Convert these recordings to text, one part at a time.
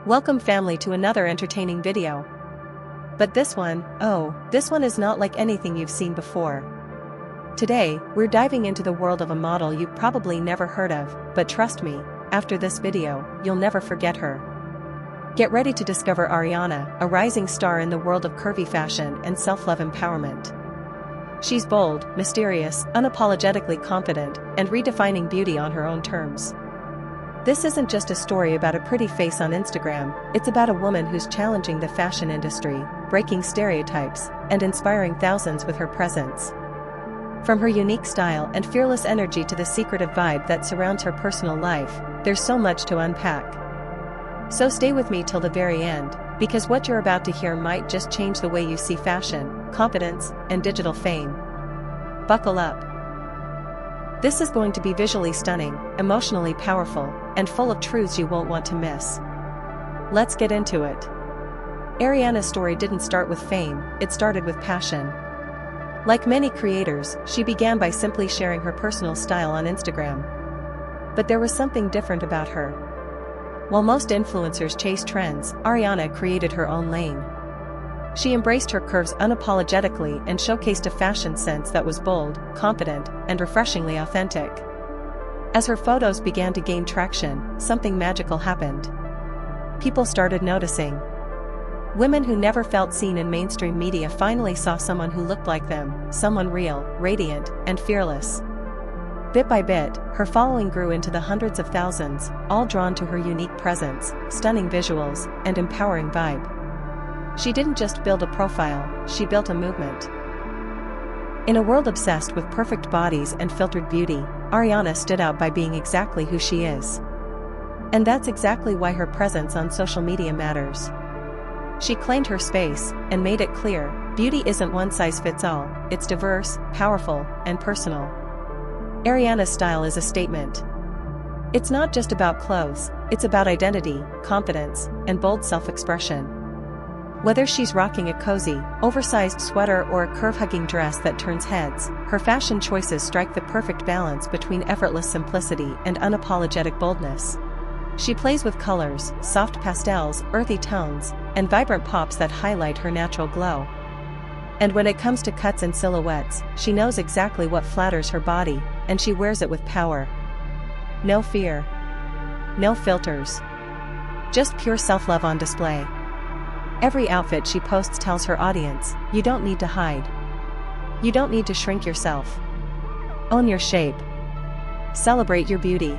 Welcome family to another entertaining video. But this one is not like anything you've seen before. Today, we're diving into the world of a model you've probably never heard of, but trust me, after this video, you'll never forget her. Get ready to discover Ariana, a rising star in the world of curvy fashion and self-love empowerment. She's bold, mysterious, unapologetically confident, and redefining beauty on her own terms. This isn't just a story about a pretty face on Instagram, it's about a woman who's challenging the fashion industry, breaking stereotypes, and inspiring thousands with her presence. From her unique style and fearless energy to the secretive vibe that surrounds her personal life, there's so much to unpack. So stay with me till the very end, because what you're about to hear might just change the way you see fashion, confidence, and digital fame. Buckle up. This is going to be visually stunning, emotionally powerful, and full of truths you won't want to miss. Let's get into it. Ariana's story didn't start with fame, it started with passion. Like many creators, she began by simply sharing her personal style on Instagram. But there was something different about her. While most influencers chase trends, Ariana created her own lane. She embraced her curves unapologetically and showcased a fashion sense that was bold, confident, and refreshingly authentic. As her photos began to gain traction, something magical happened. People started noticing. Women who never felt seen in mainstream media finally saw someone who looked like them, someone real, radiant, and fearless. Bit by bit, her following grew into the hundreds of thousands, all drawn to her unique presence, stunning visuals, and empowering vibe. She didn't just build a profile, she built a movement. In a world obsessed with perfect bodies and filtered beauty, Ariana stood out by being exactly who she is. And that's exactly why her presence on social media matters. She claimed her space and made it clear, beauty isn't one size fits all, it's diverse, powerful, and personal. Ariana's style is a statement. It's not just about clothes, it's about identity, confidence, and bold self-expression. Whether she's rocking a cozy, oversized sweater or a curve-hugging dress that turns heads, her fashion choices strike the perfect balance between effortless simplicity and unapologetic boldness. She plays with colors, soft pastels, earthy tones, and vibrant pops that highlight her natural glow. And when it comes to cuts and silhouettes, she knows exactly what flatters her body, and she wears it with power. No fear. No filters. Just pure self-love on display. Every outfit she posts tells her audience, you don't need to hide. You don't need to shrink yourself. Own your shape. Celebrate your beauty.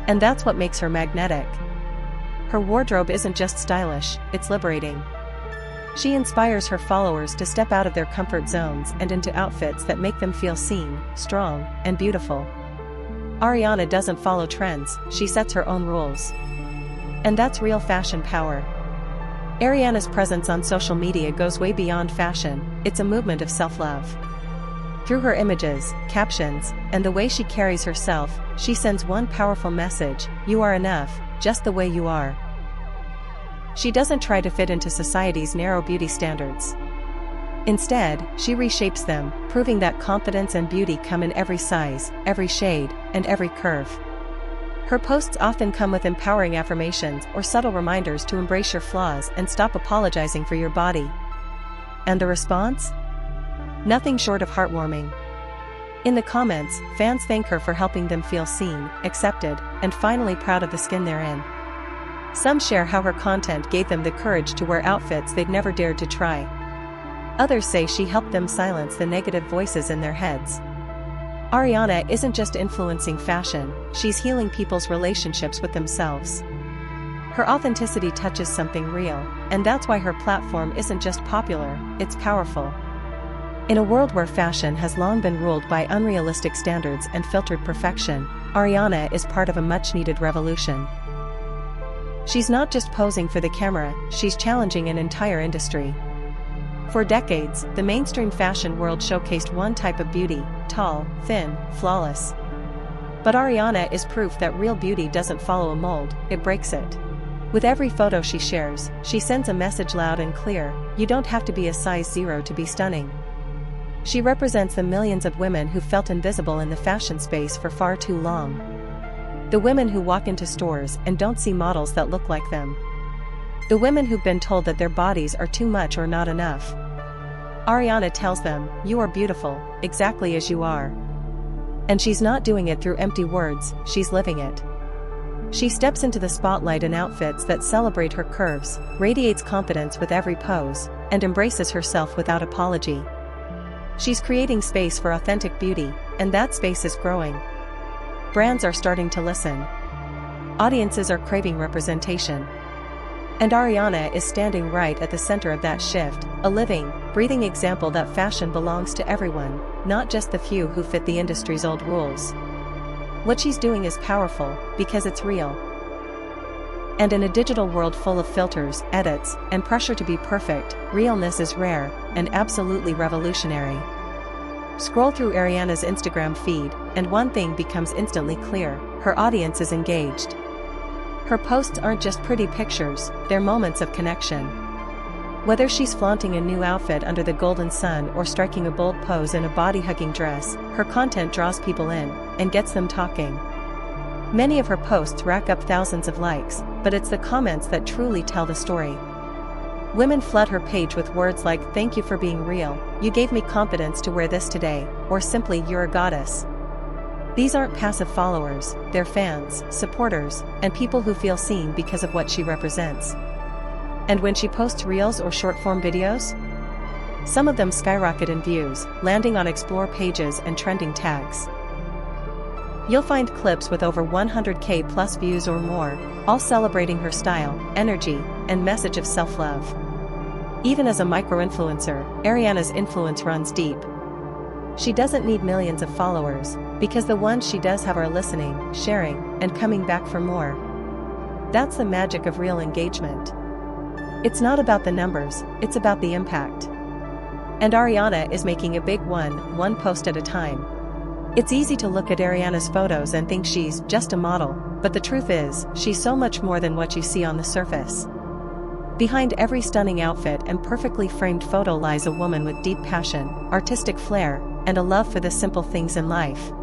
And that's what makes her magnetic. Her wardrobe isn't just stylish, it's liberating. She inspires her followers to step out of their comfort zones and into outfits that make them feel seen, strong, and beautiful. Ariana doesn't follow trends, she sets her own rules. And that's real fashion power. Ariana's presence on social media goes way beyond fashion, it's a movement of self-love. Through her images, captions, and the way she carries herself, she sends one powerful message: you are enough, just the way you are. She doesn't try to fit into society's narrow beauty standards. Instead, she reshapes them, proving that confidence and beauty come in every size, every shade, and every curve. Her posts often come with empowering affirmations or subtle reminders to embrace your flaws and stop apologizing for your body. And the response? Nothing short of heartwarming. In the comments, fans thank her for helping them feel seen, accepted, and finally proud of the skin they're in. Some share how her content gave them the courage to wear outfits they'd never dared to try. Others say she helped them silence the negative voices in their heads. Ariana isn't just influencing fashion, she's healing people's relationships with themselves. Her authenticity touches something real, and that's why her platform isn't just popular, it's powerful. In a world where fashion has long been ruled by unrealistic standards and filtered perfection, Ariana is part of a much-needed revolution. She's not just posing for the camera, she's challenging an entire industry. For decades, the mainstream fashion world showcased one type of beauty: tall, thin, flawless. But Ariana is proof that real beauty doesn't follow a mold, it breaks it. With every photo she shares, she sends a message loud and clear: you don't have to be a size 0 to be stunning. She represents the millions of women who felt invisible in the fashion space for far too long. The women who walk into stores and don't see models that look like them. The women who've been told that their bodies are too much or not enough. Ariana tells them, "You are beautiful, exactly as you are." And she's not doing it through empty words, she's living it. She steps into the spotlight in outfits that celebrate her curves, radiates confidence with every pose, and embraces herself without apology. She's creating space for authentic beauty, and that space is growing. Brands are starting to listen. Audiences are craving representation. And Ariana is standing right at the center of that shift, a living, breathing example that fashion belongs to everyone, not just the few who fit the industry's old rules. What she's doing is powerful, because it's real. And in a digital world full of filters, edits, and pressure to be perfect, realness is rare, and absolutely revolutionary. Scroll through Ariana's Instagram feed, and one thing becomes instantly clear: her audience is engaged. Her posts aren't just pretty pictures, they're moments of connection. Whether she's flaunting a new outfit under the golden sun or striking a bold pose in a body-hugging dress, her content draws people in, and gets them talking. Many of her posts rack up thousands of likes, but it's the comments that truly tell the story. Women flood her page with words like, "Thank you for being real, you gave me confidence to wear this today," or simply, "You're a goddess." These aren't passive followers, they're fans, supporters, and people who feel seen because of what she represents. And when she posts reels or short-form videos, some of them skyrocket in views, landing on explore pages and trending tags. You'll find clips with over 100K plus views or more, all celebrating her style, energy, and message of self-love. Even as a micro-influencer, Ariana's influence runs deep. She doesn't need millions of followers, because the ones she does have are listening, sharing, and coming back for more. That's the magic of real engagement. It's not about the numbers, it's about the impact. And Ariana is making a big one post at a time. It's easy to look at Ariana's photos and think she's just a model, but the truth is, she's so much more than what you see on the surface. Behind every stunning outfit and perfectly framed photo lies a woman with deep passion, artistic flair, and a love for the simple things in life.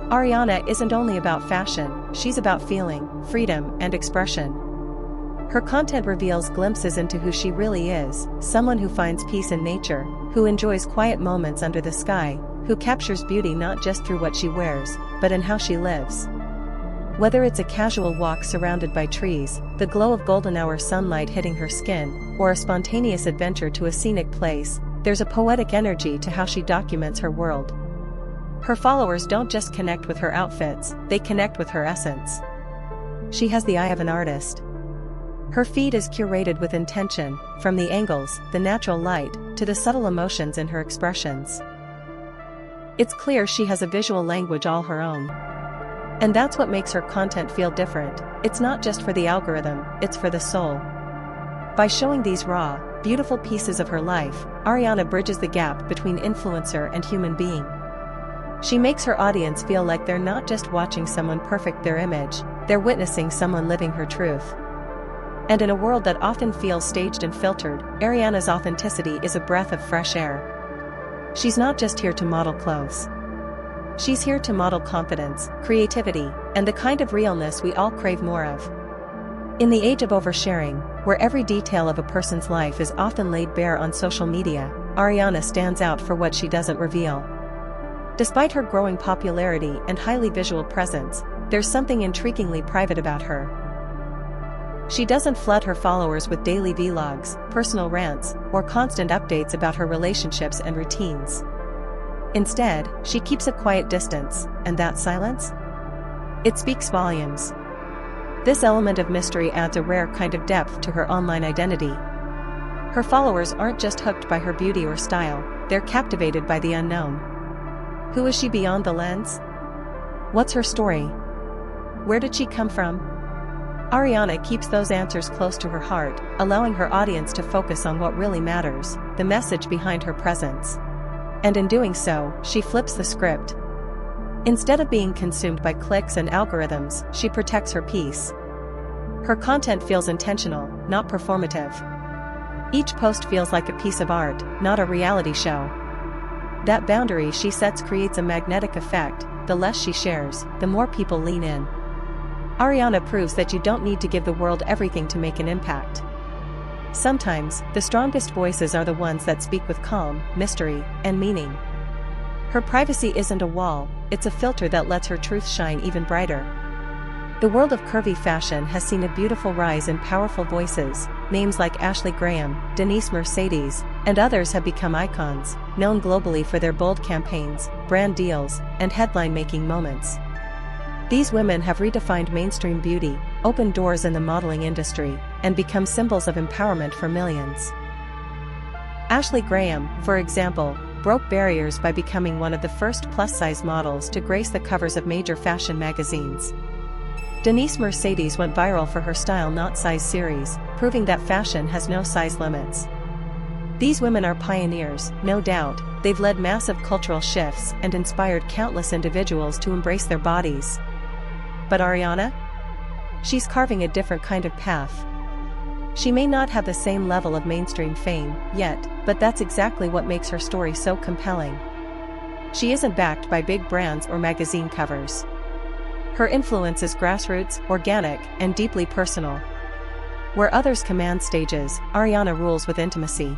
Ariana isn't only about fashion, she's about feeling, freedom, and expression. Her content reveals glimpses into who she really is, someone who finds peace in nature, who enjoys quiet moments under the sky, who captures beauty not just through what she wears, but in how she lives. Whether it's a casual walk surrounded by trees, the glow of golden hour sunlight hitting her skin, or a spontaneous adventure to a scenic place, there's a poetic energy to how she documents her world. Her followers don't just connect with her outfits, they connect with her essence. She has the eye of an artist. Her feed is curated with intention, from the angles, the natural light, to the subtle emotions in her expressions. It's clear she has a visual language all her own. And that's what makes her content feel different. It's not just for the algorithm, it's for the soul. By showing these raw, beautiful pieces of her life, Ariana bridges the gap between influencer and human being. She makes her audience feel like they're not just watching someone perfect their image, they're witnessing someone living her truth. And in a world that often feels staged and filtered, Ariana's authenticity is a breath of fresh air. She's not just here to model clothes. She's here to model confidence, creativity, and the kind of realness we all crave more of. In the age of oversharing, where every detail of a person's life is often laid bare on social media, Ariana stands out for what she doesn't reveal. Despite her growing popularity and highly visual presence, there's something intriguingly private about her. She doesn't flood her followers with daily vlogs, personal rants, or constant updates about her relationships and routines. Instead, she keeps a quiet distance, and that silence? It speaks volumes. This element of mystery adds a rare kind of depth to her online identity. Her followers aren't just hooked by her beauty or style, they're captivated by the unknown. Who is she beyond the lens? What's her story? Where did she come from? Ariana keeps those answers close to her heart, allowing her audience to focus on what really matters, the message behind her presence. And in doing so, she flips the script. Instead of being consumed by clicks and algorithms, she protects her peace. Her content feels intentional, not performative. Each post feels like a piece of art, not a reality show. That boundary she sets creates a magnetic effect. The less she shares, the more people lean in. Ariana proves that you don't need to give the world everything to make an impact. Sometimes, the strongest voices are the ones that speak with calm, mystery, and meaning. Her privacy isn't a wall, it's a filter that lets her truth shine even brighter. The world of curvy fashion has seen a beautiful rise in powerful voices. Names like Ashley Graham, Denise Mercedes, and others have become icons, known globally for their bold campaigns, brand deals, and headline-making moments. These women have redefined mainstream beauty, opened doors in the modeling industry, and become symbols of empowerment for millions. Ashley Graham, for example, broke barriers by becoming one of the first plus-size models to grace the covers of major fashion magazines. Denise Mercedes went viral for her Style Not Size series, proving that fashion has no size limits. These women are pioneers, no doubt. They've led massive cultural shifts and inspired countless individuals to embrace their bodies. But Ariana? She's carving a different kind of path. She may not have the same level of mainstream fame yet, but that's exactly what makes her story so compelling. She isn't backed by big brands or magazine covers. Her influence is grassroots, organic, and deeply personal. Where others command stages, Ariana rules with intimacy.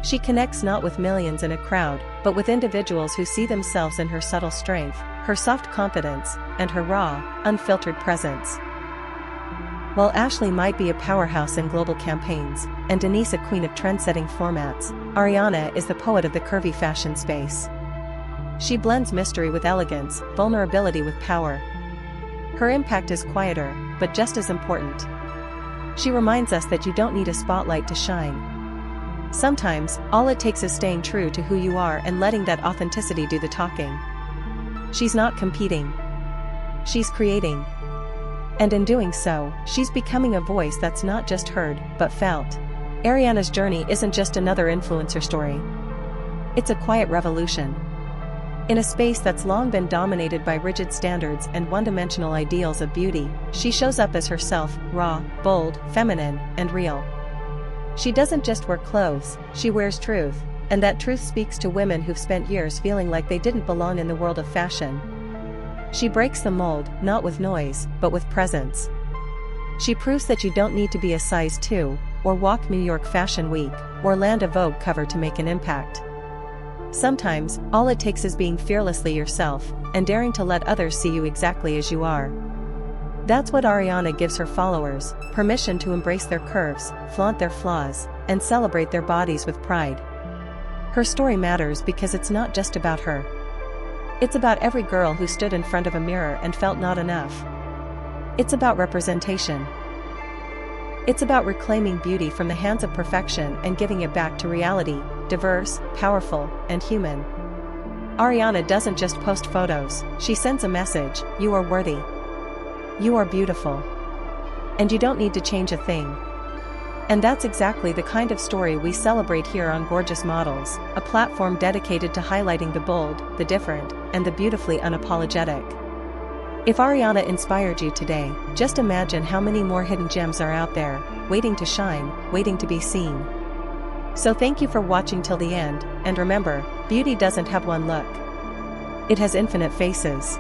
She connects not with millions in a crowd, but with individuals who see themselves in her subtle strength, her soft confidence, and her raw, unfiltered presence. While Ashley might be a powerhouse in global campaigns, and Denise a queen of trend-setting formats, Ariana is the poet of the curvy fashion space. She blends mystery with elegance, vulnerability with power. Her impact is quieter, but just as important. She reminds us that you don't need a spotlight to shine. Sometimes, all it takes is staying true to who you are and letting that authenticity do the talking. She's not competing. She's creating. And in doing so, she's becoming a voice that's not just heard, but felt. Ariana's journey isn't just another influencer story. It's a quiet revolution. In a space that's long been dominated by rigid standards and one-dimensional ideals of beauty, she shows up as herself, raw, bold, feminine, and real. She doesn't just wear clothes, she wears truth, and that truth speaks to women who've spent years feeling like they didn't belong in the world of fashion. She breaks the mold, not with noise, but with presence. She proves that you don't need to be a size 2, or walk New York Fashion Week, or land a Vogue cover to make an impact. Sometimes, all it takes is being fearlessly yourself, and daring to let others see you exactly as you are. That's what Ariana gives her followers, permission to embrace their curves, flaunt their flaws, and celebrate their bodies with pride. Her story matters because it's not just about her. It's about every girl who stood in front of a mirror and felt not enough. It's about representation. It's about reclaiming beauty from the hands of perfection and giving it back to reality, diverse, powerful, and human. Ariana doesn't just post photos, she sends a message: you are worthy. You are beautiful. And you don't need to change a thing. And that's exactly the kind of story we celebrate here on Gorgeous Models, a platform dedicated to highlighting the bold, the different, and the beautifully unapologetic. If Ariana inspired you today, just imagine how many more hidden gems are out there, waiting to shine, waiting to be seen. So thank you for watching till the end, and remember, beauty doesn't have one look. It has infinite faces.